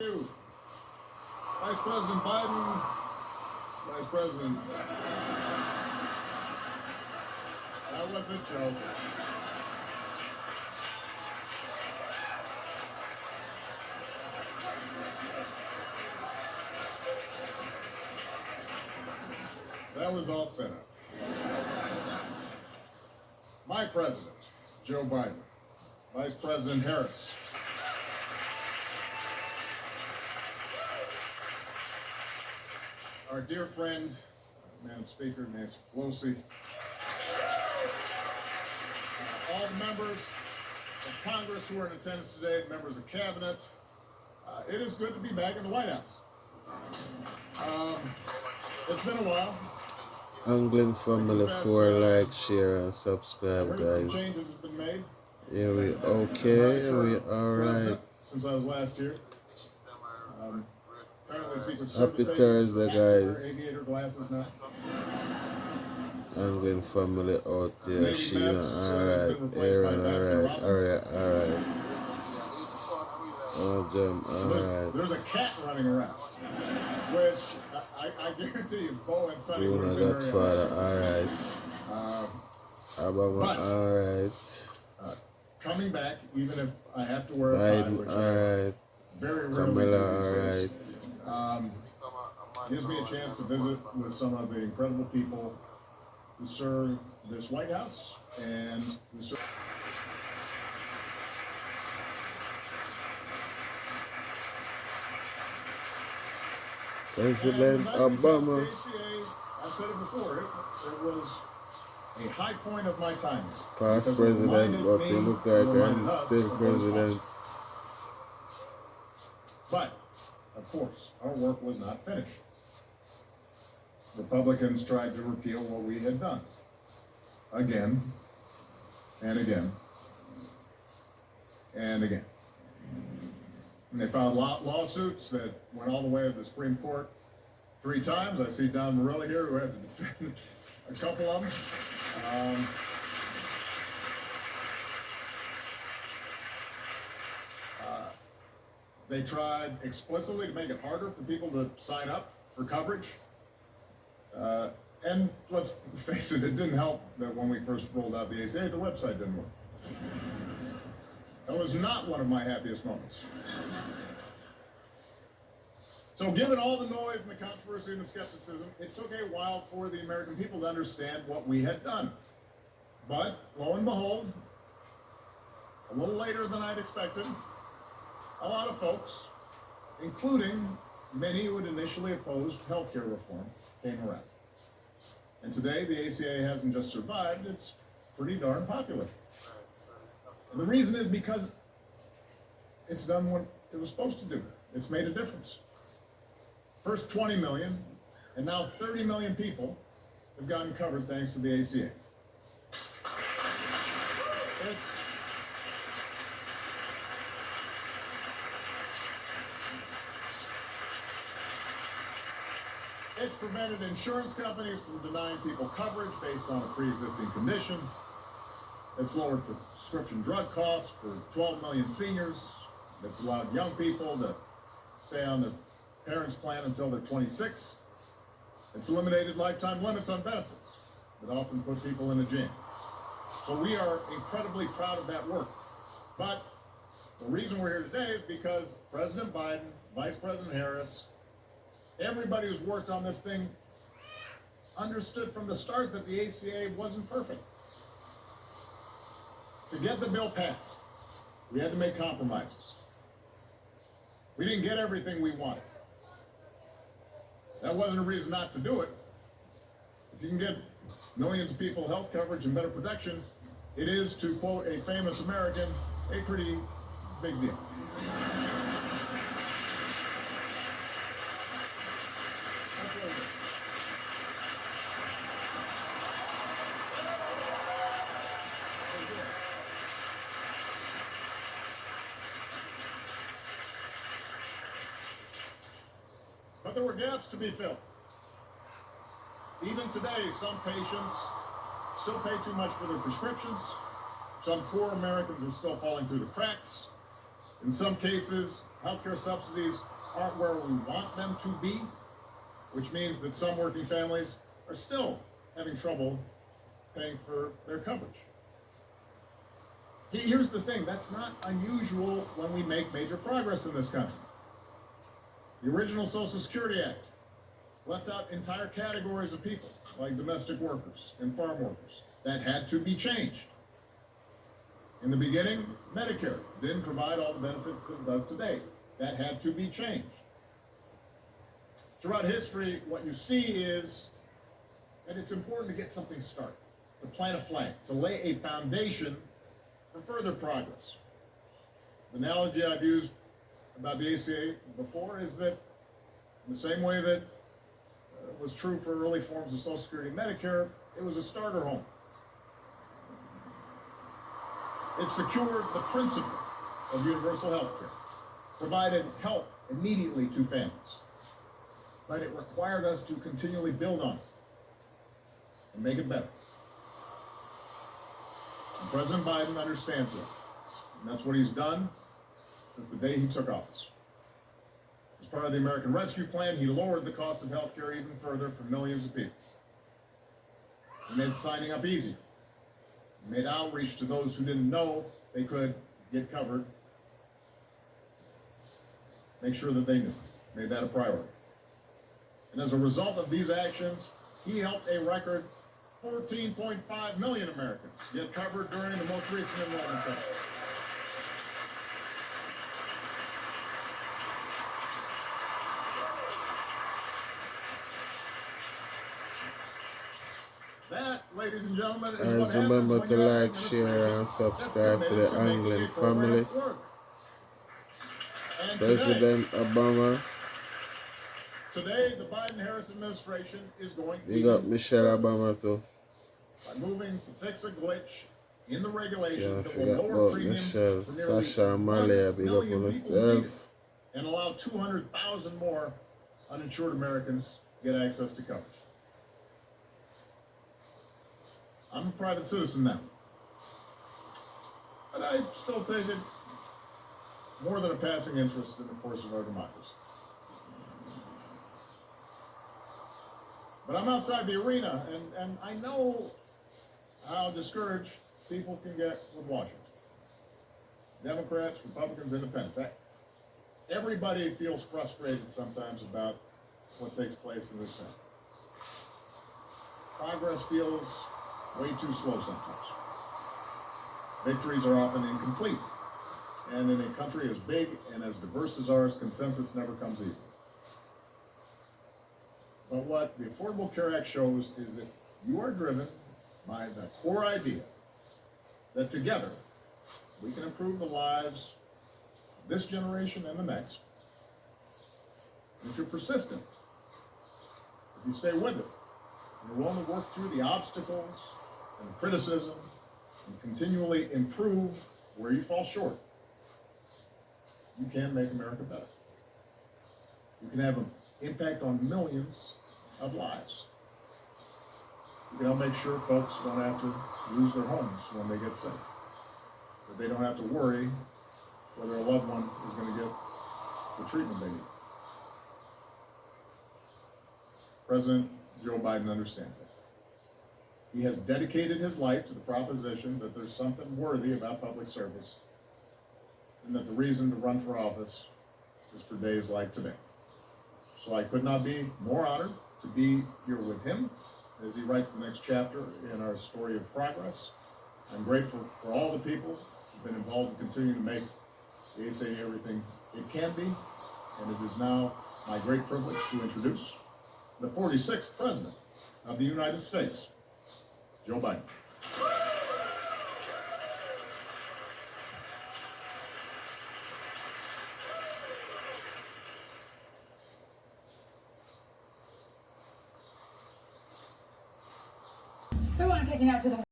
You, Vice President Biden, Vice President. That was a joke. That was all set up. My president, Joe Biden, Vice President Harris. Our dear friend, Madam Speaker, Nancy Pelosi, all the members of Congress who are in attendance today, members of Cabinet, it is good to be back in the White House. It's been a while. Anglin family for like, share, and subscribe, Some guys. changes have been made. Yeah, we okay. We alright. Since I was last here. Apparently Secret Happy Service Thursday, agents wear guys. aviator glasses now. Anglin family out there. Maybe Sheena, Mass, alright. been replaced by Aaron, Baskin alright. Oh, Jim, alright. There's a cat running around, which I guarantee you, Bo and Sonny would Bruno have been very Godfather, upset. alright. But- Ababa, alright. Coming back, even if I have to wear a tie, Biden, which I alright. very rarely Camilla, do these days, alright. gives me a chance to visit with some of the incredible people who serve this White House and who serve. President Obama. I said it before, it was a high point of my time. Past president, but he look like I'm still president. But, of course, our work was not finished. Republicans tried to repeal what we had done. Again, and again, and again. And they filed lawsuits that went all the way to the Supreme Court 3 times. I see Don Morelli here who had to defend a couple of them. They tried explicitly to make it harder for people to sign up for coverage. And let's face it, it didn't help that when we first rolled out the ACA, the website didn't work. That was not one of my happiest moments. So given all the noise and the controversy and the skepticism, it took a while for the American people to understand what we had done. But lo and behold, a little later than I'd expected, a lot of folks, including many who had initially opposed healthcare reform, came around. And today the ACA hasn't just survived, it's pretty darn popular. And the reason is because it's done what it was supposed to do. It's made a difference. First 20 million, and now 30 million people have gotten covered thanks to the ACA. It's prevented insurance companies from denying people coverage based on a pre-existing condition. It's lowered prescription drug costs for 12 million seniors. It's allowed young people to stay on their parents' plan until they're 26. It's eliminated lifetime limits on benefits that often put people in a jam. So we are incredibly proud of that work. But the reason we're here today is because President Biden, Vice President Harris, everybody who's worked on this thing understood from the start that the ACA wasn't perfect. To get the bill passed, we had to make compromises. We didn't get everything we wanted. That wasn't a reason not to do it. If you can get millions of people health coverage and better protection, it is, to quote a famous American, a pretty big deal. But there were gaps to be filled. Even today, some patients still pay too much for their prescriptions. Some poor Americans are still falling through the cracks. In some cases, Healthcare subsidies aren't where we want them to be, which means that some working families are still having trouble paying for their coverage. Here's the thing, that's not unusual when we make major progress in this country. The original Social Security Act left out entire categories of people, like domestic workers and farm workers. That had to be changed. In the beginning, Medicare didn't provide all the benefits that it does today. That had to be changed. Throughout history, what you see is that it's important to get something started, to plant a flag, to lay a foundation for further progress. The analogy I've used about the ACA before is that in the same way that was true for early forms of Social Security and Medicare, it was a starter home. It secured the principle of universal health care, provided help immediately to families, but it required us to continually build on it and make it better. And President Biden understands that, and that's what he's done since the day he took office. As part of the American Rescue Plan, he lowered the cost of health care even further for millions of people. He made signing up easier. He made outreach to those who didn't know they could get covered. Make sure that they knew. Made that a priority. And as a result of these actions, he helped a record 14.5 million Americans get covered during the most recent enrollment cycle. That, ladies and gentlemen, is what And remember happens to when you have an like, share, and subscribe to the that's committed to making Anglin a program family. work. And President Obama, today, the Biden-Harris administration is going big up Michelle Obama too. by moving to fix a glitch in the regulations Can't that will forget lower about premiums Michelle, for nearly Sasha, and 1 Malia, big up million on people yourself. and allow 200,000 more uninsured Americans to get access to coverage. I'm a private citizen now, but I still take it more than a passing interest in the course of our democracy. But I'm outside the arena, and I know how discouraged people can get with Washington. Democrats, Republicans, Independents. Everybody feels frustrated sometimes about what takes place in this Senate. Progress feels way too slow sometimes. Victories are often incomplete. And in a country as big and as diverse as ours, consensus never comes easy. But what the Affordable Care Act shows is that you are driven by the core idea that together we can improve the lives of this generation and the next. And if you're persistent, if you stay with it, and you're willing to work through the obstacles and the criticism and continually improve where you fall short, you can make America better. You can have an impact on millions of lives. You can help make sure folks don't have to lose their homes when they get sick. That they don't have to worry whether a loved one is going to get the treatment they need. President Joe Biden understands that. He has dedicated his life to the proposition that there's something worthy about public service, and that the reason to run for office is for days like today. So I could not be more honored to be here with him as he writes the next chapter in our story of progress. I'm grateful for all the people who've been involved in continuing to make the ACA everything it can be, and it is now my great privilege to introduce the 46th President of the United States, Joe Biden. We want to take you now to the